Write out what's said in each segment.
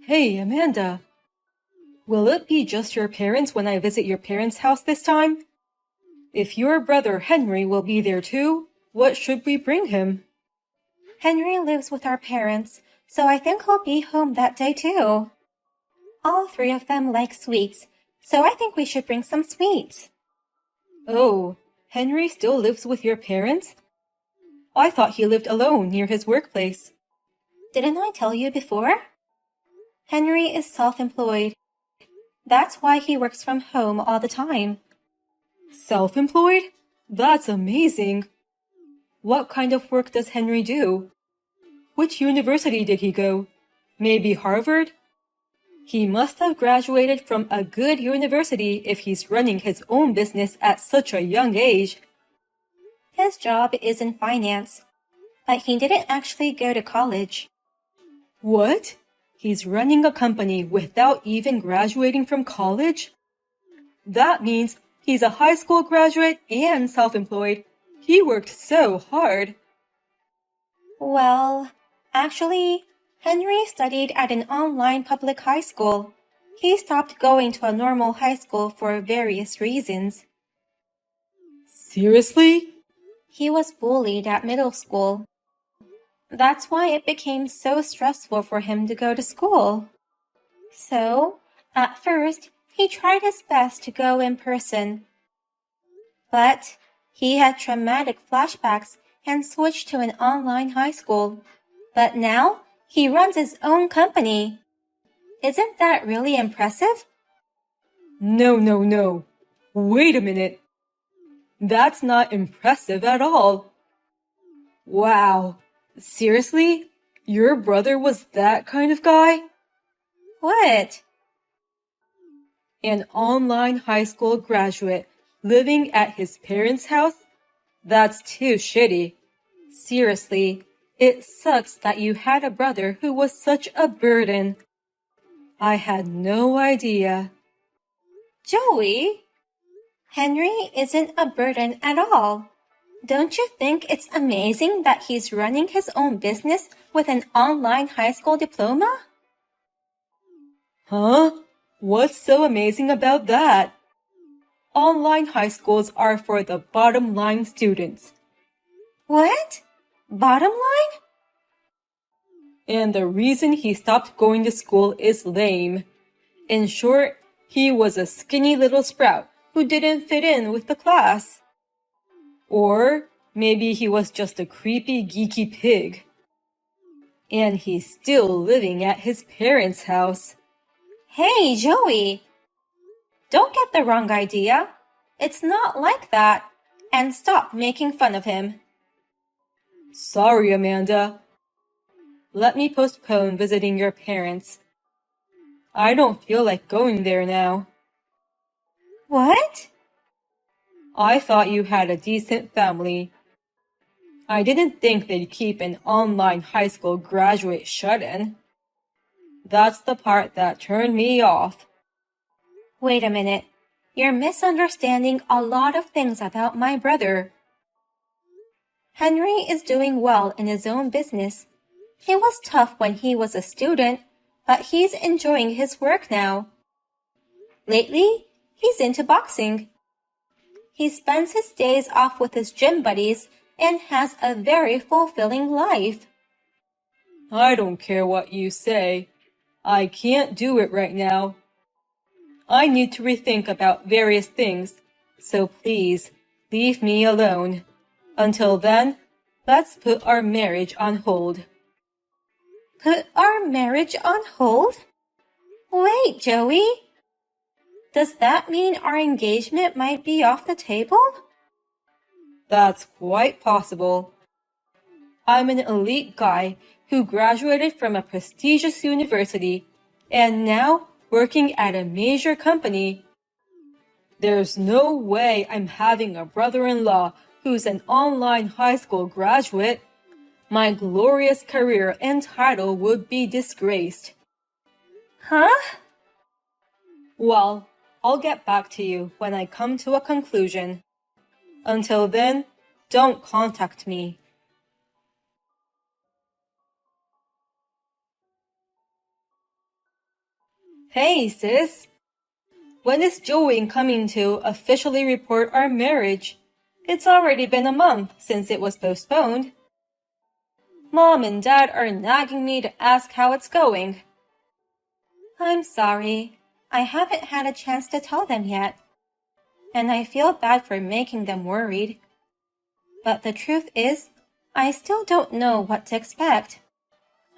Hey, Amanda. Will it be just your parents when I visit your parents' house this time? If your brother Henry will be there too, what should we bring him? Henry lives with our parents, so I think he'll be home that day too. All three of them like sweets, so I think we should bring some sweets. Oh, Henry still lives with your parents? I thought he lived alone near his workplace. Didn't I tell you before? Henry is self-employed. That's why he works from home all the time. Self-employed? That's amazing. What kind of work does Henry do? Which university did he go? Maybe Harvard? He must have graduated from a good university if he's running his own business at such a young age. His job is in finance, but he didn't actually go to college. What? He's running a company without even graduating from college? That means he's a high school graduate and self-employed. He worked so hard. Well, actually, Henry studied at an online public high school. He stopped going to a normal high school for various reasons. Seriously? He was bullied at middle school. That's why it became so stressful for him to go to school. So, at first, he tried his best to go in person. But he had traumatic flashbacks and switched to an online high school. But now, he runs his own company. Isn't that really impressive? No. Wait a minute. That's not impressive at all. Wow. Seriously? Your brother was that kind of guy? What? An online high school graduate living at his parents' house? That's too shitty. Seriously, it sucks that you had a brother who was such a burden. I had no idea. Joey? Henry isn't a burden at all. Don't you think it's amazing that he's running his own business with an online high school diploma? Huh? What's so amazing about that? Online high schools are for the bottom line students. What? Bottom line? And the reason he stopped going to school is lame. In short, he was a skinny little sprout who didn't fit in with the class. Or maybe he was just a creepy, geeky pig. And he's still living at his parents' house. Hey, Joey! Don't get the wrong idea. It's not like that. And stop making fun of him. Sorry, Amanda. Let me postpone visiting your parents. I don't feel like going there now. What? I thought you had a decent family. I didn't think they'd keep an online high school graduate shut-in. That's the part that turned me off. Wait a minute. You're misunderstanding a lot of things about my brother. Henry is doing well in his own business. It was tough when he was a student, but he's enjoying his work now. Lately, he's into boxing. He spends his days off with his gym buddies and has a very fulfilling life. I don't care what you say. I can't do it right now. I need to rethink about various things, so please leave me alone. Until then, let's put our marriage on hold. Put our marriage on hold? Wait, Joey. Does that mean our engagement might be off the table? That's quite possible. I'm an elite guy who graduated from a prestigious university and now working at a major company. There's no way I'm having a brother-in-law who's an online high school graduate. My glorious career and title would be disgraced. Huh? Well, I'll get back to you when I come to a conclusion. Until then, don't contact me. Hey, sis. When is Joey coming to officially report our marriage? It's already been a month since it was postponed. Mom and Dad are nagging me to ask how it's going. I'm sorry. I haven't had a chance to tell them yet. And I feel bad for making them worried. But the truth is, I still don't know what to expect.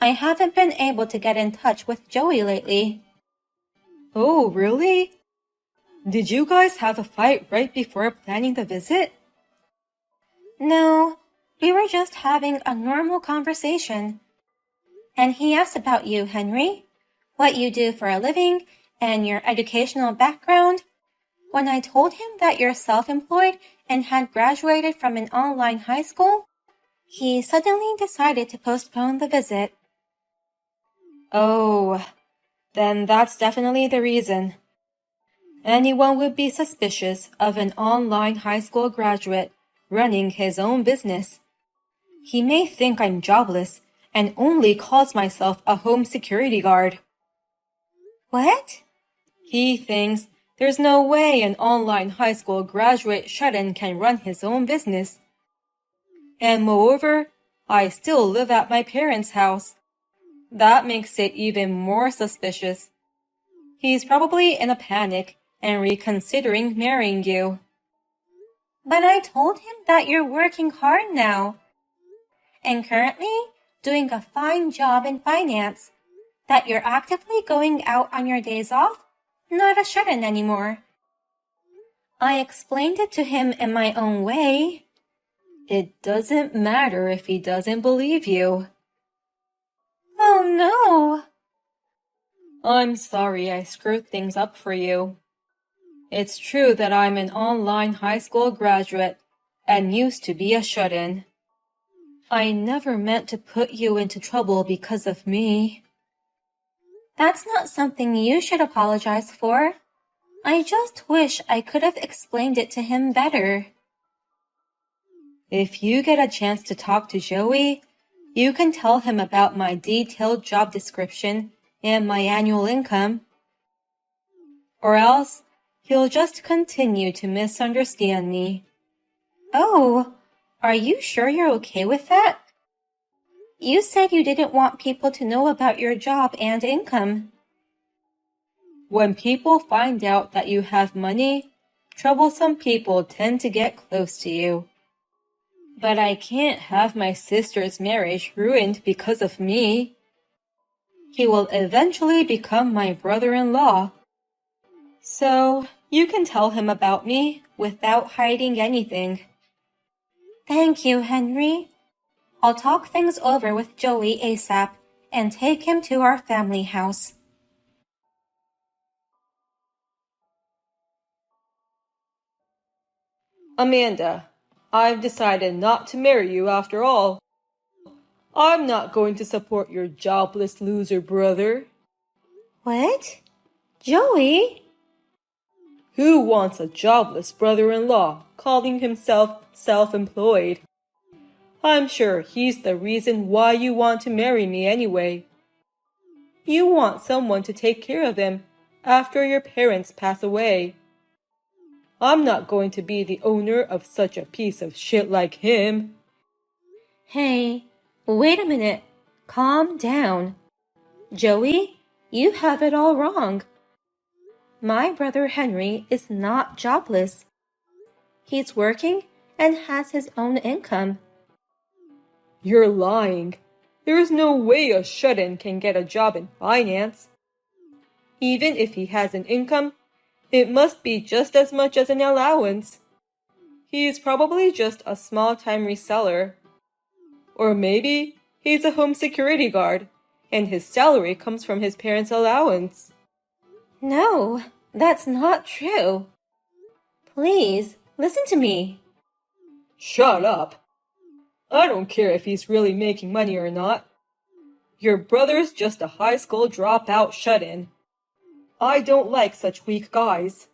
I haven't been able to get in touch with Joey lately. Oh, really? Did you guys have a fight right before planning the visit? No, we were just having a normal conversation. And he asked about you, Henry, what you do for a living, and your educational background. When I told him that you're self-employed and had graduated from an online high school, he suddenly decided to postpone the visit. Oh, then that's definitely the reason. Anyone would be suspicious of an online high school graduate running his own business. He may think I'm jobless and only calls myself a home security guard. What? He thinks there's no way an online high school graduate shut-in can run his own business. And moreover, I still live at my parents' house. That makes it even more suspicious. He's probably in a panic and reconsidering marrying you. But I told him that you're working hard now. And currently doing a fine job in finance. That you're actively going out on your days off, not a shut-in anymore. I explained it to him in my own way. It doesn't matter if he doesn't believe you. Oh no! I'm sorry I screwed things up for you. It's true that I'm an online high school graduate and used to be a shut-in. I never meant to put you into trouble because of me. That's not something you should apologize for. I just wish I could have explained it to him better. If you get a chance to talk to Joey, you can tell him about my detailed job description and my annual income. Or else, he'll just continue to misunderstand me. Oh, are you sure you're okay with that? You said you didn't want people to know about your job and income. When people find out that you have money, troublesome people tend to get close to you. But I can't have my sister's marriage ruined because of me. He will eventually become my brother-in-law. So you can tell him about me without hiding anything. Thank you, Henry. I'll talk things over with Joey ASAP and take him to our family house. Amanda, I've decided not to marry you after all. I'm not going to support your jobless loser brother. What? Joey? Who wants a jobless brother-in-law calling himself self-employed? I'm sure he's the reason why you want to marry me anyway. You want someone to take care of him after your parents pass away. I'm not going to be the owner of such a piece of shit like him. Hey, wait a minute. Calm down. Joey, you have it all wrong. My brother Henry is not jobless. He's working and has his own income. You're lying. There's no way a shut-in can get a job in finance. Even if he has an income, it must be just as much as an allowance. He's probably just a small-time reseller. Or maybe he's a home security guard, and his salary comes from his parents' allowance. No, that's not true. Please, listen to me. Shut up. I don't care if he's really making money or not. Your brother's just a high school dropout shut-in. I don't like such weak guys.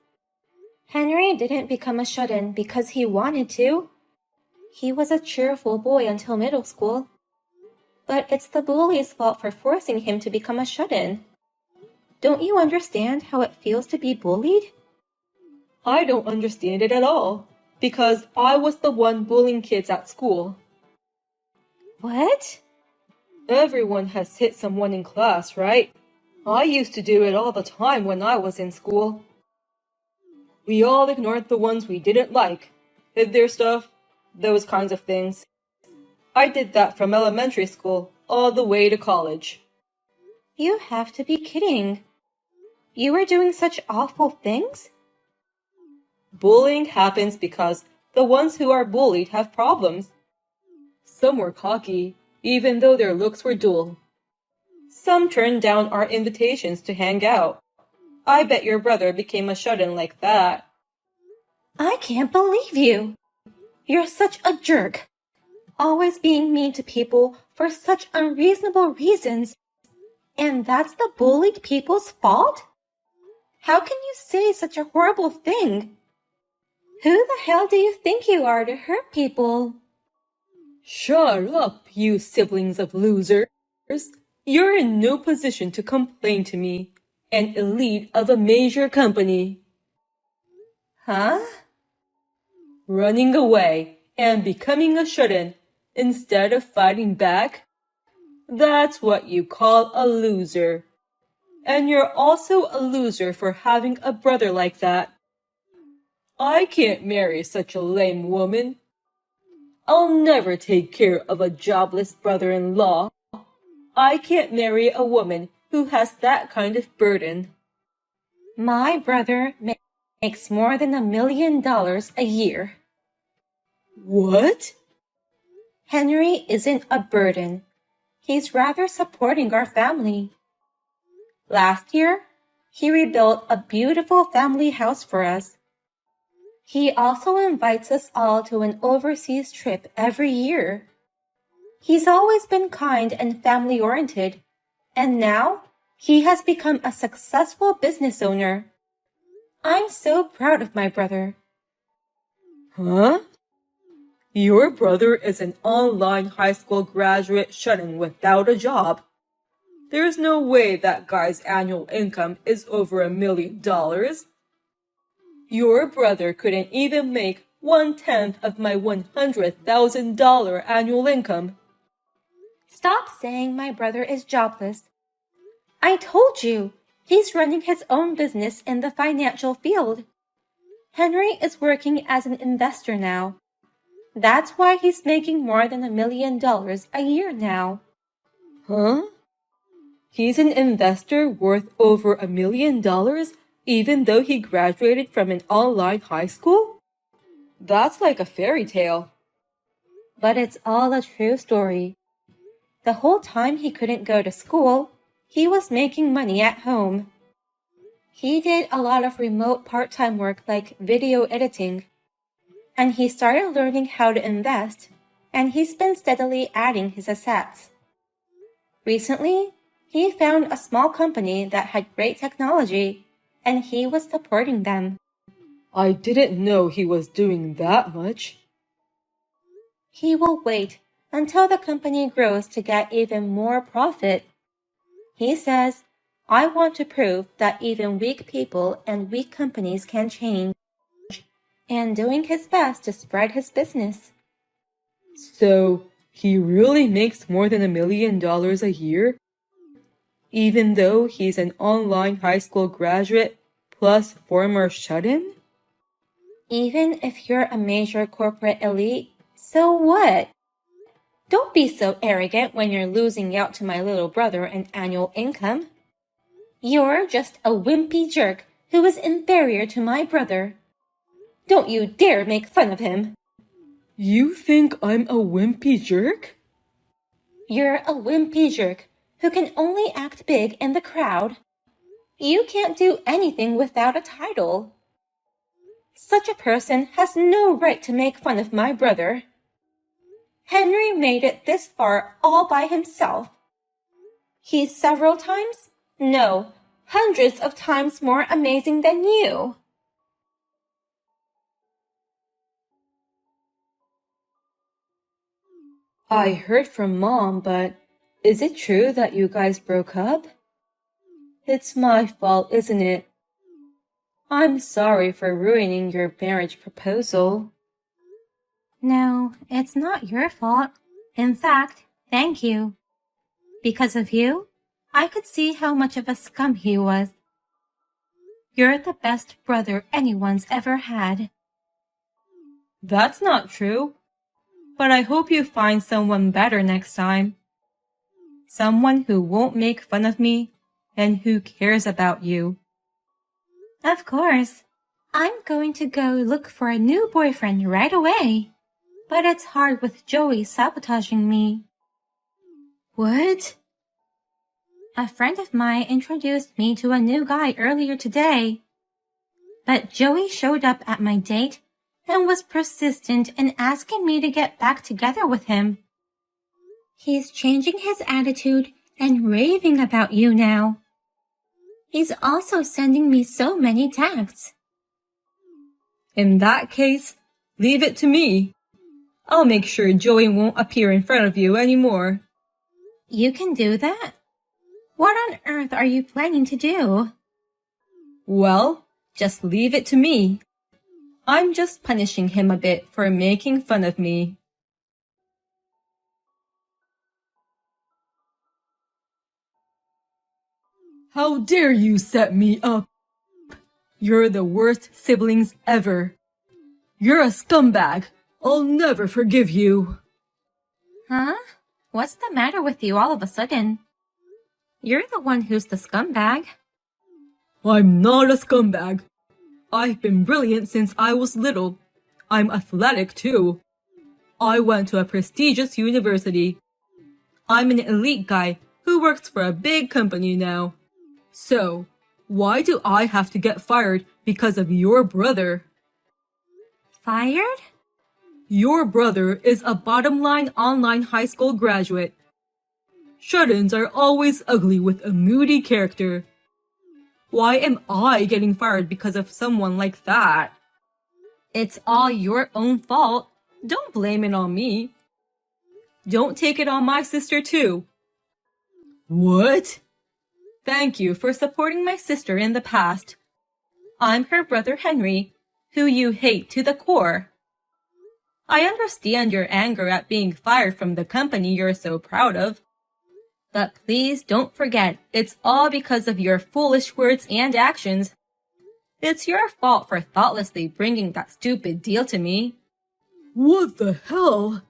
Henry didn't become a shut-in because he wanted to. He was a cheerful boy until middle school. But it's the bully's fault for forcing him to become a shut-in. Don't you understand how it feels to be bullied? I don't understand it at all, because I was the one bullying kids at school. What? Everyone has hit someone in class, right? I used to do it all the time when I was in school. We all ignored the ones we didn't like, hid their stuff, those kinds of things. I did that from elementary school all the way to college. You have to be kidding. You were doing such awful things? Bullying happens because the ones who are bullied have problems. Some were cocky, even though their looks were dull. Some turned down our invitations to hang out. I bet your brother became a shut-in like that. I can't believe you. You're such a jerk. Always being mean to people for such unreasonable reasons. And that's the bullied people's fault? How can you say such a horrible thing? Who the hell do you think you are to hurt people? Shut up, you siblings of losers. You're in no position to complain to me, an elite of a major company. Huh? Running away and becoming a shut-in instead of fighting back? That's what you call a loser. And you're also a loser for having a brother like that. I can't marry such a lame woman. I'll never take care of a jobless brother-in-law. I can't marry a woman who has that kind of burden. My brother makes more than $1 million a year. What? Henry isn't a burden. He's rather supporting our family. Last year, he rebuilt a beautiful family house for us. He also invites us all to an overseas trip every year. He's always been kind and family-oriented, and now he has become a successful business owner. I'm so proud of my brother. Huh? Your brother is an online high school graduate shut-in without a job. There's no way that guy's annual income is over $1 million. Your brother couldn't even make 1/10 of my $100,000 annual income. Stop saying my brother is jobless. I told you, he's running his own business in the financial field. Henry is working as an investor now. That's why he's making more than $1 million a year now. Huh? He's an investor worth over $1 million even though he graduated from an online high school? That's like a fairy tale. But it's all a true story. The whole time he couldn't go to school, he was making money at home. He did a lot of remote part-time work like video editing. And he started learning how to invest, and he's been steadily adding his assets. Recently, he found a small company that had great technology, and he was supporting them. I didn't know he was doing that much. He will wait until the company grows to get even more profit. He says, I want to prove that even weak people and weak companies can change, and doing his best to spread his business. So, he really makes more than $1 million a year? Even though he's an online high school graduate plus former shut-in? Even if you're a major corporate elite, so what? Don't be so arrogant when you're losing out to my little brother an annual income. You're just a wimpy jerk who is inferior to my brother. Don't you dare make fun of him. You think I'm a wimpy jerk? You're a wimpy jerk who can only act big in the crowd. You can't do anything without a title. Such a person has no right to make fun of my brother. Henry made it this far all by himself. He's several times, no, hundreds of times more amazing than you. I heard from Mom, but is it true that you guys broke up? It's my fault, isn't it? I'm sorry for ruining your marriage proposal. No, it's not your fault. In fact, thank you. Because of you, I could see how much of a scum he was. You're the best brother anyone's ever had. That's not true. But I hope you find someone better next time. Someone who won't make fun of me and who cares about you. Of course. I'm going to go look for a new boyfriend right away. But it's hard with Joey sabotaging me. What? A friend of mine introduced me to a new guy earlier today. But Joey showed up at my date and was persistent in asking me to get back together with him. He's changing his attitude and raving about you now. He's also sending me so many texts. In that case, leave it to me. I'll make sure Joey won't appear in front of you anymore. You can do that? What on earth are you planning to do? Well, just leave it to me. I'm just punishing him a bit for making fun of me. How dare you set me up? You're the worst siblings ever. You're a scumbag. I'll never forgive you. Huh? What's the matter with you all of a sudden? You're the one who's the scumbag. I'm not a scumbag. I've been brilliant since I was little. I'm athletic too. I went to a prestigious university. I'm an elite guy who works for a big company now. So, why do I have to get fired because of your brother? Fired? Your brother is a bottom-line online high school graduate. Shut-ins are always ugly with a moody character. Why am I getting fired because of someone like that? It's all your own fault. Don't blame it on me. Don't take it on my sister too. What? Thank you for supporting my sister in the past. I'm her brother Henry, who you hate to the core. I understand your anger at being fired from the company you're so proud of. But please don't forget, it's all because of your foolish words and actions. It's your fault for thoughtlessly bringing that stupid deal to me. What the hell?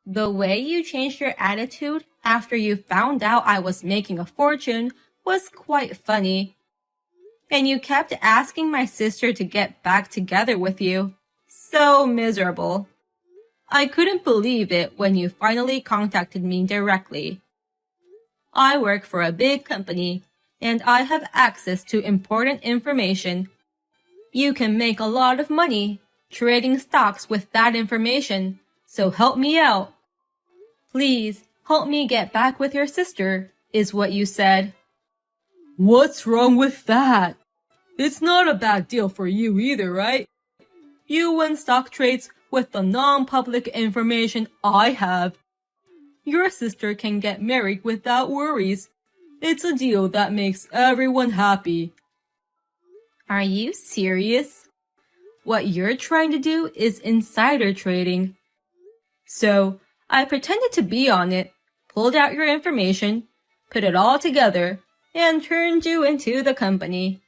The way you changed your attitude after you found out I was making a fortune was quite funny. And you kept asking my sister to get back together with you. So miserable. I couldn't believe it when you finally contacted me directly. I work for a big company, and I have access to important information. You can make a lot of money trading stocks with that information, so help me out. Please, help me get back with your sister, is what you said. What's wrong with that? It's not a bad deal for you either, right? You win stock trades with the non-public information I have. Your sister can get married without worries. It's a deal that makes everyone happy. Are you serious? What you're trying to do is insider trading. So, I pretended to be on it, pulled out your information, put it all together, and turned you into the company.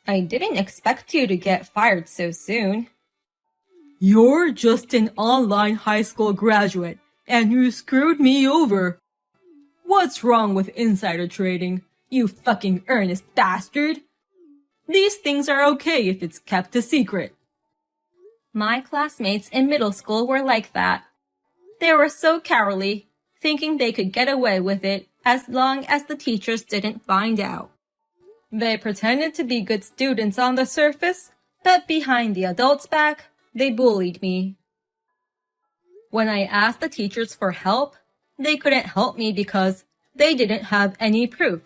I didn't expect you to get fired so soon. You're just an online high school graduate, and you screwed me over. What's wrong with insider trading, you fucking earnest bastard? These things are okay if it's kept a secret. My classmates in middle school were like that. They were so cowardly, thinking they could get away with it as long as the teachers didn't find out. They pretended to be good students on the surface, but behind the adults' back, they bullied me. When I asked the teachers for help, they couldn't help me because they didn't have any proof.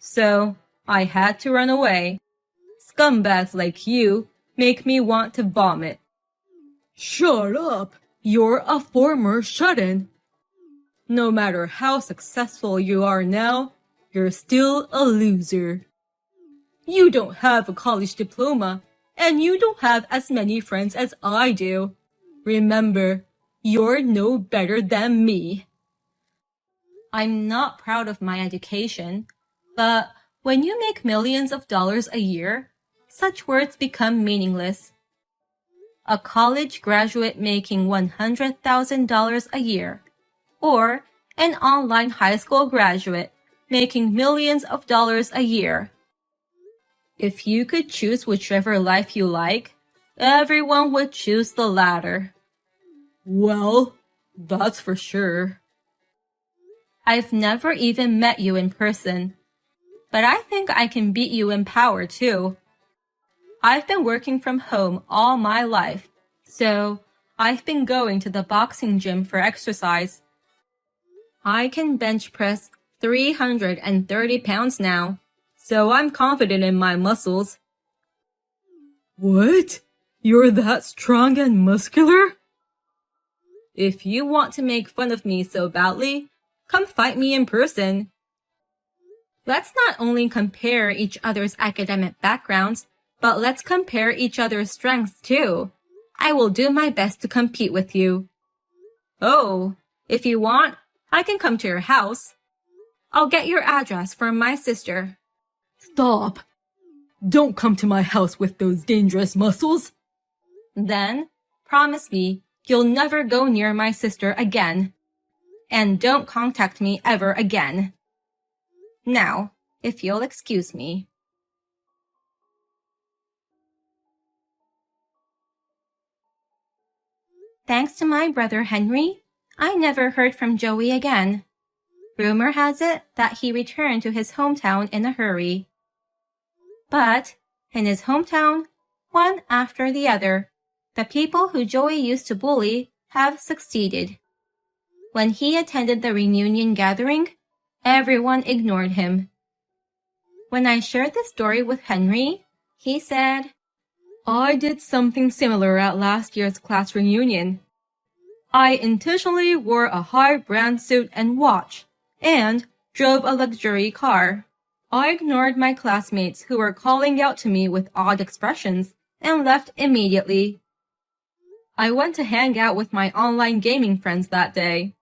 So, I had to run away. Scumbags like you make me want to vomit. Shut up! You're a former shut-in. No matter how successful you are now, you're still a loser. You don't have a college diploma, and you don't have as many friends as I do. Remember, you're no better than me. I'm not proud of my education, but when you make millions of dollars a year, such words become meaningless. A college graduate making $100,000 a year, or an online high school graduate making millions of dollars a year. If you could choose whichever life you like, everyone would choose the latter. Well, that's for sure. I've never even met you in person, but I think I can beat you in power too. I've been working from home all my life, so I've been going to the boxing gym for exercise. I can bench press 330 pounds now, so I'm confident in my muscles. What? You're that strong and muscular? If you want to make fun of me so badly, come fight me in person. Let's not only compare each other's academic backgrounds, but let's compare each other's strengths too. I will do my best to compete with you. Oh, if you want, I can come to your house. I'll get your address from my sister. Stop! Don't come to my house with those dangerous muscles. Then, promise me you'll never go near my sister again. And don't contact me ever again. Now, if you'll excuse me. Thanks to my brother Henry, I never heard from Joey again. Rumor has it that he returned to his hometown in a hurry. But, in his hometown, one after the other, the people who Joey used to bully have succeeded. When he attended the reunion gathering, everyone ignored him. When I shared this story with Henry, he said, I did something similar at last year's class reunion. I intentionally wore a high brand suit and watch, and drove a luxury car. I ignored my classmates who were calling out to me with odd expressions and left immediately. I went to hang out with my online gaming friends that day.